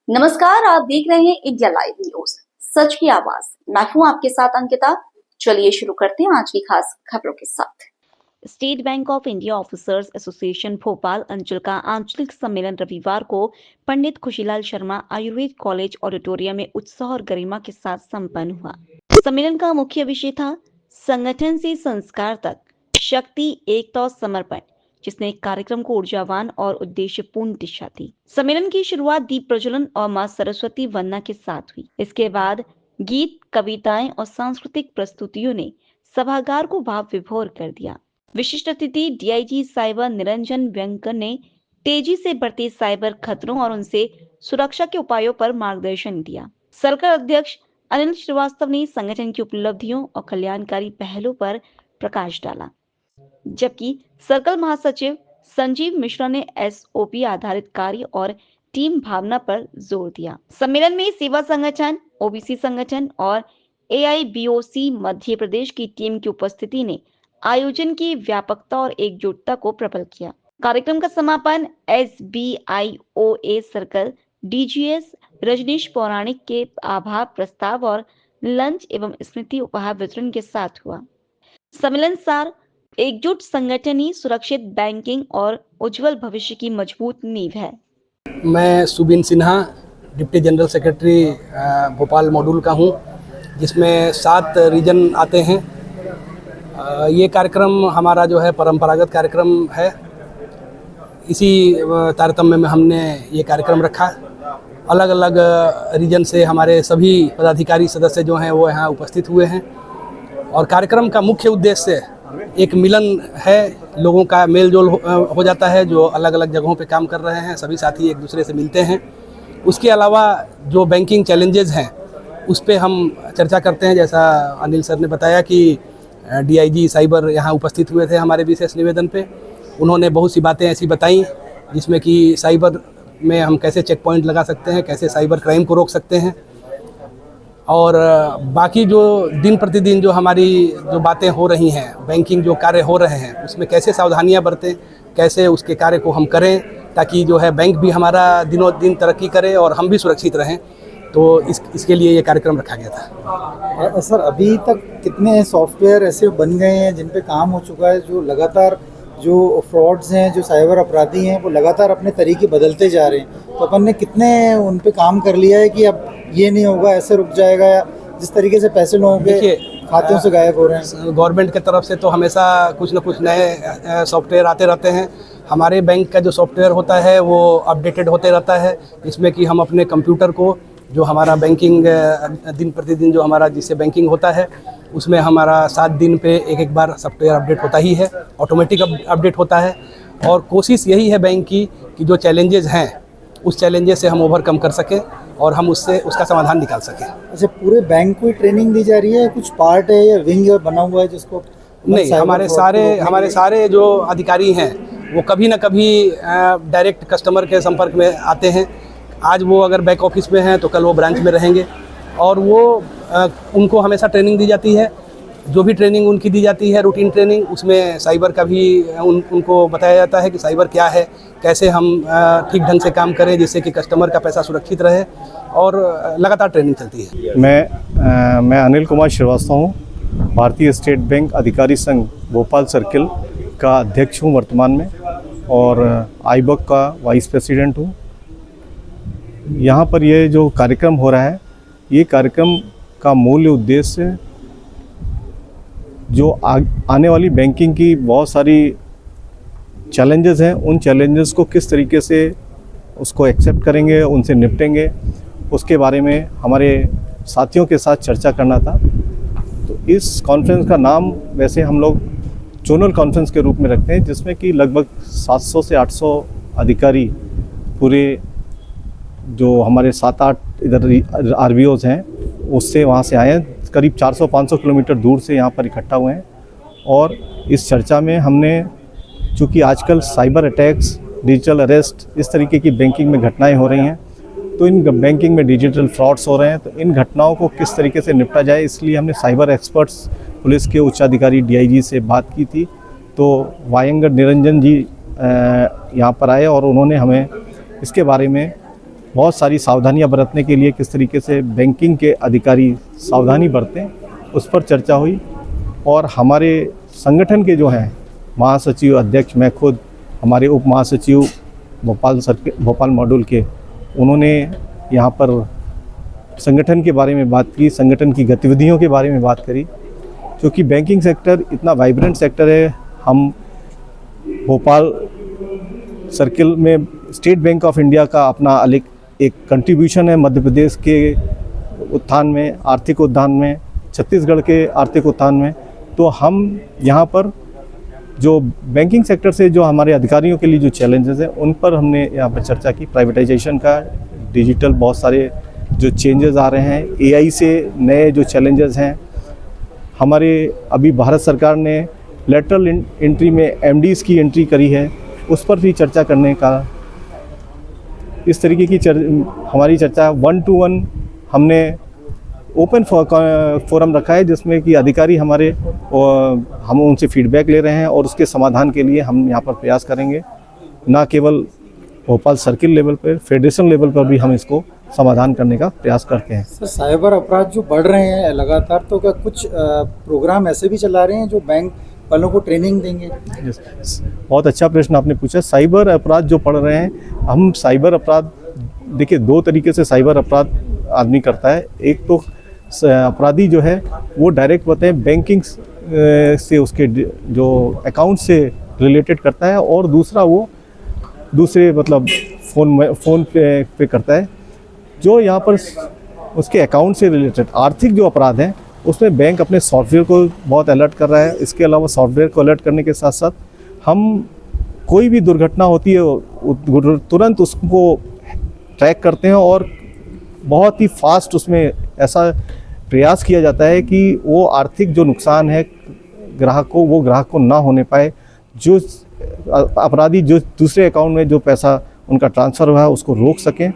नमस्कार, आप देख रहे हैं इंडिया लाइव न्यूज, सच की आवाज। मैं हूं आपके साथ अंकिता। चलिए शुरू करते हैं आज की खास खबरों के साथ। State bank of India officers association Bhopal अंचल का आंचलिक सम्मेलन रविवार को पंडित खुशीलाल शर्मा आयुर्वेद कॉलेज ऑडिटोरियम में उत्साह और गरिमा के साथ संपन्न हुआ। सम्मेलन का मुख्य विषय था संगठन से संस्कार तक, शक्ति, एकता और समर्पण, जिसने कार्यक्रम को ऊर्जावान और उद्देश्यपूर्ण दिशा दी। सम्मेलन की शुरुआत दीप प्रज्वलन और मां सरस्वती वंदना के साथ हुई। इसके बाद गीत, कविताएं और सांस्कृतिक प्रस्तुतियों ने सभागार को भाव विभोर कर दिया। विशिष्ट अतिथि डीआईजी साइबर निरंजन व्यंकर ने तेजी से बढ़ते साइबर खतरों और उनसे सुरक्षा के उपायों पर मार्गदर्शन दिया। सर्कल अध्यक्ष अनिल श्रीवास्तव ने संगठन की उपलब्धियों और कल्याणकारी पहलों पर प्रकाश डाला, जबकि सर्कल महासचिव संजीव मिश्रा ने एसओपी आधारित कार्य और टीम भावना पर जोर दिया। सम्मेलन में सेवा संगठन, ओबीसी संगठन और एआईबीओसी मध्य प्रदेश की टीम की उपस्थिति ने आयोजन की व्यापकता और एकजुटता को प्रबल किया। कार्यक्रम का समापन एसबीआईओए सर्कल डीजीएस रजनीश पौराणिक के आभार प्रस्ताव और लंच एवं स्मृति उपहार वितरण के साथ हुआ। सम्मेलन सार एकजुट संगठन ही सुरक्षित बैंकिंग और उज्जवल भविष्य की मजबूत नींव है। मैं Subin Sinha, deputy general secretary Bhopal module का हूँ, जिसमें 7 रीजन आते हैं। ये कार्यक्रम हमारा जो है परंपरागत कार्यक्रम है। इसी तारतम्य में हमने ये कार्यक्रम रखा। अलग अलग रीजन से हमारे सभी पदाधिकारी सदस्य जो हैं वो यहाँ उपस्थित हुए हैं और कार्यक्रम का मुख्य उद्देश्य एक मिलन है। लोगों का मेल जोल हो जाता है, जो अलग अलग जगहों पे काम कर रहे हैं, सभी साथी एक दूसरे से मिलते हैं। उसके अलावा जो बैंकिंग चैलेंजेस हैं उस पे हम चर्चा करते हैं। जैसा अनिल सर ने बताया कि डीआईजी साइबर यहाँ उपस्थित हुए थे हमारे विशेष निवेदन पे। उन्होंने बहुत सी बातें ऐसी बताई जिसमें कि साइबर में हम कैसे चेक पॉइंट लगा सकते हैं, कैसे साइबर क्राइम को रोक सकते हैं, और बाकी जो दिन प्रतिदिन जो हमारी जो बातें हो रही हैं, बैंकिंग जो कार्य हो रहे हैं, उसमें कैसे सावधानियां बरतें, कैसे उसके कार्य को हम करें ताकि जो है बैंक भी हमारा दिनों दिन तरक्की करे और हम भी सुरक्षित रहें। तो इसके लिए ये कार्यक्रम रखा गया था। सर, अभी तक कितने सॉफ्टवेयर ऐसे बन गए हैं जिन पे काम हो चुका है, जो लगातार जो फ्रॉड्स हैं, जो साइबर अपराधी हैं, वो लगातार अपने तरीके बदलते जा रहे हैं। तो अपन ने कितने उन पे काम कर लिया है कि अब ये नहीं होगा, ऐसे रुक जाएगा, या जिस तरीके से पैसे लोगों के खातों से गायब हो रहे हैं। गवर्नमेंट की तरफ से तो हमेशा कुछ न कुछ नए सॉफ्टवेयर आते रहते हैं। हमारे बैंक का जो सॉफ्टवेयर होता है वो अपडेटेड होते रहता है, जिसमें कि हम अपने कंप्यूटर को, जो हमारा बैंकिंग दिन प्रतिदिन जो हमारा जिससे बैंकिंग होता है, उसमें हमारा 7 दिन पे एक बार सॉफ्टवेयर अपडेट होता ही है, ऑटोमेटिक अपडेट होता है। और कोशिश यही है बैंक की कि जो चैलेंजेस हैं उस चैलेंजेस से हम ओवरकम कर सकें और हम उसका समाधान निकाल सकें। अच्छा, पूरे बैंक को ट्रेनिंग दी जा रही है, कुछ पार्ट है या विंग बना हुआ है जिसको? नहीं, हमारे सारे जो अधिकारी हैं वो कभी ना कभी डायरेक्ट कस्टमर के संपर्क में आते हैं। आज वो अगर बैक ऑफिस में हैं तो कल वो ब्रांच में रहेंगे और वो उनको हमेशा ट्रेनिंग दी जाती है। जो भी ट्रेनिंग उनकी दी जाती है, रूटीन ट्रेनिंग, उसमें साइबर का भी उनको बताया जाता है कि साइबर क्या है, कैसे हम ठीक ढंग से काम करें जिससे कि कस्टमर का पैसा सुरक्षित रहे, और लगातार ट्रेनिंग चलती है। मैं अनिल कुमार श्रीवास्तव हूँ, भारतीय स्टेट बैंक अधिकारी संघ भोपाल सर्किल का अध्यक्ष हूँ वर्तमान में, और आईबक का वाइस प्रेसिडेंट हूँ। यहाँ पर ये जो कार्यक्रम हो रहा है, ये कार्यक्रम का मूल उद्देश्य जो आने वाली बैंकिंग की बहुत सारी चैलेंजेस हैं, उन चैलेंजेस को किस तरीके से उसको एक्सेप्ट करेंगे, उनसे निपटेंगे, उसके बारे में हमारे साथियों के साथ चर्चा करना था। तो इस कॉन्फ्रेंस का नाम वैसे हम लोग जोनल कॉन्फ्रेंस के रूप में रखते हैं, जिसमें कि लगभग 700 से 800 अधिकारी पूरे जो हमारे 7-8 इधर आरबीओज हैं उससे वहाँ से आए हैं। करीब 400-500 किलोमीटर दूर से यहाँ पर इकट्ठा हुए हैं। और इस चर्चा में हमने, चूँकि आजकल साइबर अटैक्स, डिजिटल अरेस्ट, इस तरीके की बैंकिंग में घटनाएं हो रही हैं, तो इन बैंकिंग में डिजिटल फ्रॉड्स हो रहे हैं, तो इन घटनाओं को किस तरीके से निपटा जाए, इसलिए हमने साइबर एक्सपर्ट्स, पुलिस के उच्चाधिकारी डीआईजी से बात की थी। तो वायंगर निरंजन जी यहाँ पर आए और उन्होंने हमें इसके बारे में बहुत सारी सावधानियां बरतने के लिए किस तरीके से बैंकिंग के अधिकारी सावधानी बरतें, उस पर चर्चा हुई। और हमारे संगठन के जो हैं महासचिव, अध्यक्ष, मैं खुद, हमारे उप महासचिव भोपाल मॉड्यूल के, उन्होंने यहाँ पर संगठन के बारे में बात की, संगठन की गतिविधियों के बारे में बात करी। क्योंकि बैंकिंग सेक्टर इतना वाइब्रेंट सेक्टर है। हम भोपाल सर्किल में स्टेट बैंक ऑफ इंडिया का अपना अलग एक कंट्रीब्यूशन है मध्य प्रदेश के उत्थान में, आर्थिक उत्थान में, छत्तीसगढ़ के आर्थिक उत्थान में। तो हम यहाँ पर जो बैंकिंग सेक्टर से जो हमारे अधिकारियों के लिए जो चैलेंजेस हैं, उन पर हमने यहाँ पर चर्चा की। प्राइवेटाइजेशन का, डिजिटल बहुत सारे जो चेंजेस आ रहे हैं, एआई से नए जो चैलेंजेस हैं, हमारे अभी भारत सरकार ने लेटरल एंट्री में एमडीज़ की एंट्री करी है, उस पर भी चर्चा करने का। इस तरीके की हमारी चर्चा 1-to-1 हमने ओपन फोरम रखा है, जिसमें कि अधिकारी हमारे हम उनसे फीडबैक ले रहे हैं और उसके समाधान के लिए हम यहाँ पर प्रयास करेंगे। ना केवल भोपाल सर्किल लेवल पर, फेडरेशन लेवल पर भी हम इसको समाधान करने का प्रयास करते हैं। सर, साइबर अपराध जो बढ़ रहे हैं लगातार, तो क्या कुछ प्रोग्राम ऐसे भी चला रहे हैं जो बैंक वालों को ट्रेनिंग देंगे? बहुत अच्छा प्रश्न आपने पूछा। साइबर अपराध जो पढ़ रहे हैं, हम साइबर अपराध, देखिए 2 तरीके से साइबर अपराध आदमी करता है। एक तो अपराधी जो है वो डायरेक्ट बताएं बैंकिंग से, उसके जो अकाउंट से रिलेटेड करता है, और दूसरा वो दूसरे मतलब फ़ोन पे करता है। जो यहाँ पर उसके अकाउंट से रिलेटेड आर्थिक जो अपराध हैं, उसमें बैंक अपने सॉफ्टवेयर को बहुत अलर्ट कर रहा है। इसके अलावा सॉफ्टवेयर को अलर्ट करने के साथ साथ हम कोई भी दुर्घटना होती है तुरंत उसको ट्रैक करते हैं, और बहुत ही फास्ट उसमें ऐसा प्रयास किया जाता है कि वो आर्थिक जो नुकसान है ग्राहक को, वो ग्राहक को ना होने पाए। जो अपराधी जो दूसरे अकाउंट में जो पैसा उनका ट्रांसफ़र हुआ है, उसको रोक सकें।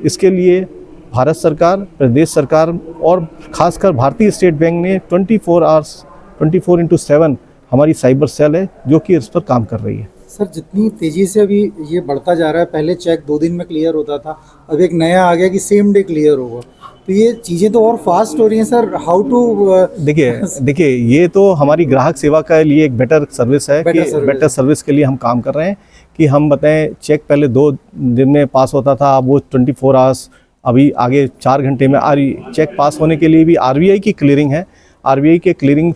इसके लिए भारत सरकार, प्रदेश सरकार और ख़ासकर भारतीय स्टेट बैंक ने 24/7 हमारी साइबर सेल है जो कि इस पर काम कर रही है। सर, जितनी तेज़ी से अभी ये बढ़ता जा रहा है, पहले चेक 2 दिन में क्लियर होता था, अब एक नया आ गया कि सेम डे क्लियर होगा, तो ये चीज़ें तो और फास्ट हो रही हैं सर। हाउ टू देखिए ये तो हमारी ग्राहक सेवा के लिए एक बेटर सर्विस है, बेटर सर्विस के लिए हम काम कर रहे हैं कि हम बताएं चेक पहले 2 दिन में पास होता था, अब वो 24 आवर्स, अभी आगे 4 घंटे में चेक पास होने के लिए भी आरबीआई की क्लियरिंग है। आरबीआई के क्लियरिंग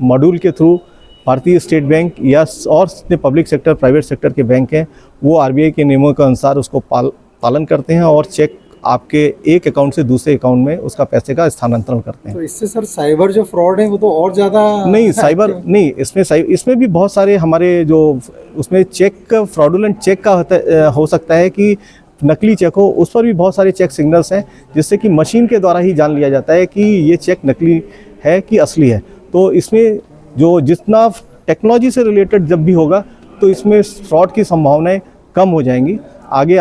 मॉड्यूल के थ्रू भारतीय स्टेट बैंक या और जितने पब्लिक सेक्टर, प्राइवेट सेक्टर के बैंक हैं, वो आरबीआई के नियमों के अनुसार उसको पालन करते हैं और चेक आपके एक अकाउंट से दूसरे अकाउंट में उसका पैसे का स्थानांतरण करते हैं। तो इससे सर साइबर जो फ्रॉड है वो तो और ज़्यादा नहीं, साइबर नहीं, इसमें भी बहुत सारे हमारे जो उसमें चेक फ्रॉडुलेंट चेक का हो सकता है कि नकली चेक हो, उस पर भी बहुत सारे चेक सिग्नल्स हैं जिससे कि मशीन के द्वारा ही जान लिया जाता है कि ये चेक नकली है कि असली है। तो इसमें जो जितना टेक्नोलॉजी से रिलेटेड जब भी होगा तो इसमें फ्रॉड की संभावनाएं कम हो जाएंगी। आगे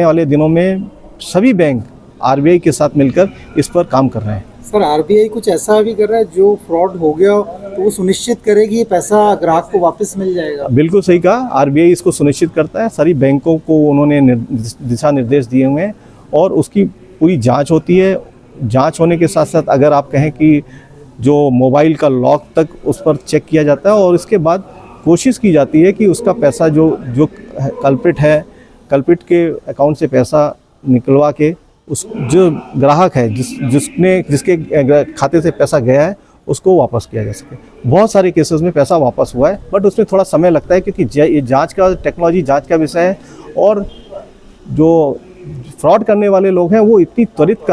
वाले दिनों में सभी बैंक आरबीआई के साथ मिलकर इस पर काम कर रहे हैं। सर, आरबीआई कुछ ऐसा भी कर रहा है जो फ्रॉड हो गया तो वो सुनिश्चित करेगी ये पैसा ग्राहक को वापस मिल जाएगा? बिल्कुल सही कहा, आरबीआई इसको सुनिश्चित करता है। सारी बैंकों को उन्होंने दिशा निर्देश दिए हुए हैं और उसकी पूरी जांच होती है। जांच होने के साथ साथ अगर आप कहें कि जो मोबाइल का लॉक तक उस पर चेक किया जाता है और इसके बाद कोशिश की जाती है कि उसका पैसा जो कल्प्रिट के अकाउंट से पैसा निकलवा के उस जो ग्राहक है जिसके खाते से पैसा गया है उसको वापस किया जा सके। बहुत सारे केसेस में पैसा वापस हुआ है, बट उसमें थोड़ा समय लगता है क्योंकि ये जांच का विषय है और जो फ्रॉड करने वाले लोग हैं वो इतनी त्वरित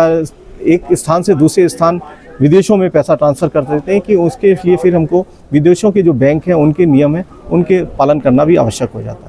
एक स्थान से दूसरे स्थान विदेशों में पैसा ट्रांसफ़र कर देते हैं कि उसके लिए फिर हमको विदेशों के जो बैंक हैं उनके नियम हैं उनके पालन करना भी आवश्यक हो जाता है।